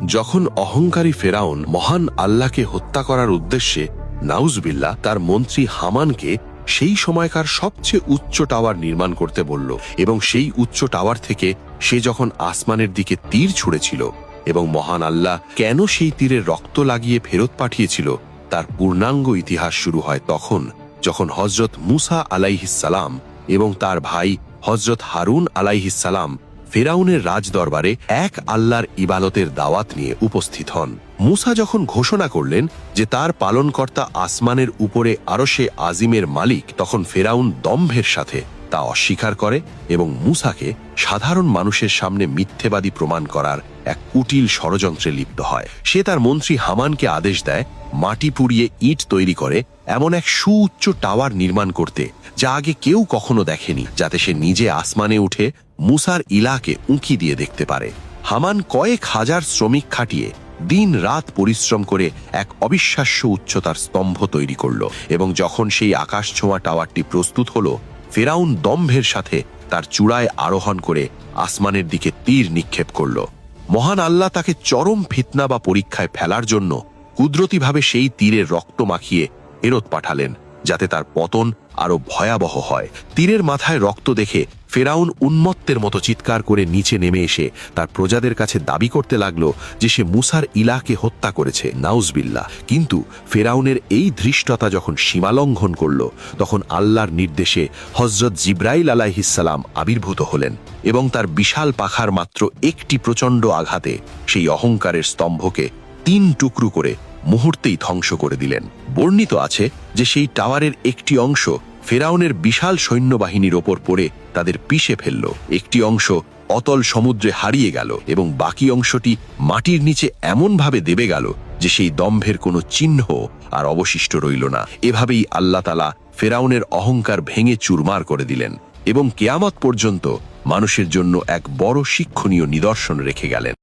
যখন অহংকারী ফেরাউন মহান আল্লাহকে হত্যা করার উদ্দেশ্যে নাউজবিল্লাহ তার মন্ত্রী হামানকে সেই সময়কার সবচেয়ে উচ্চ টাওয়ার নির্মাণ করতে বলল, এবং সেই উচ্চ টাওয়ার থেকে সে যখন আসমানের দিকে তীর ছুঁড়েছিল এবং মহান আল্লাহ কেন সেই তীরে রক্ত লাগিয়ে ফেরত পাঠিয়েছিল তার পূর্ণাঙ্গ ইতিহাস শুরু হয় তখন, যখন হজরত মুসা আলাইহিসসালাম এবং তার ভাই হজরত হারুন আলাইহিসসালাম ফেরাউনের রাজদরবারে এক আল্লাহর ইবাদতের দাওয়াত নিয়ে উপস্থিত হন। মুসা যখন ঘোষণা করলেন যে তার পালনকর্তা আসমানের উপরে আরশে আজিমের মালিক, তখন ফেরাউন দম্ভের সাথে তা অস্বীকার করে এবং মুসাকে সাধারণ মানুষের সামনে মিথ্যেবাদী প্রমাণ করার এক কুটিল ষড়যন্ত্রে লিপ্ত হয়। সে তার মন্ত্রী হামানকে আদেশ দেয় মাটি পুড়িয়ে ইট তৈরি করে এমন এক সুউচ্চ টাওয়ার নির্মাণ করতে যা আগে কেউ কখনো দেখেনি, যাতে সে নিজে আসমানে উঠে মুসার ইলাকে উঁকি দিয়ে দেখতে পারে। হামান কয়েক হাজার শ্রমিক খাটিয়ে দিন রাত পরিশ্রম করে এক অবিশ্বাস্য উচ্চতার স্তম্ভ তৈরি করল, এবং যখন সেই আকাশ ছোঁয়া টাওয়ারটি প্রস্তুত হল, ফেরাউন দম্ভের সাথে তার চূড়ায় আরোহণ করে আসমানের দিকে তীর নিক্ষেপ করল। মহান আল্লাহ তাকে চরম ফিতনা বা পরীক্ষায় ফেলার জন্য কুদরতিভাবে সেই তীরের রক্ত মাখিয়ে ফেরত পাঠালেন, যাতে তার পতন আরো ভয়াবহ হয়। তীরের মাথায় রক্ত দেখে ফেরাউন উন্মত্তের মতো চিৎকার করে নিচে নেমে এসে তার প্রজাদের কাছে দাবি করতে লাগলো যে সে মুসার ইলাকে হত্যা করেছে, নাউজবিল্লাহ। কিন্তু ফেরাউনের এই ধৃষ্টতা যখন সীমালঙ্ঘন করল, তখন আল্লাহর নির্দেশে হজরত জিব্রাইল আলাইহিসসালাম আবির্ভূত হলেন এবং তার বিশাল পাখার মাত্র একটি প্রচণ্ড আঘাতে সেই অহংকারের স্তম্ভকে 3 টুকরো করে মুহূর্তেই ধ্বংস করে দিলেন। বর্ণিত আছে যে সেই টাওয়ারের একটি অংশ ফেরাউনের বিশাল সৈন্যবাহিনীর ওপর পড়ে তাদের পিষে ফেলল, একটি অংশ অতল সমুদ্রে হারিয়ে গেল এবং বাকি অংশটি মাটির নিচে এমনভাবে দেবে গেল যে সেই দম্ভের কোনো চিহ্ন আর অবশিষ্ট রইল না। এভাবেই আল্লাহ তাআলা ফেরাউনের অহংকার ভেঙে চুরমার করে দিলেন এবং কিয়ামত পর্যন্ত মানুষের জন্য এক বড় শিক্ষণীয় নিদর্শন রেখে গেলেন।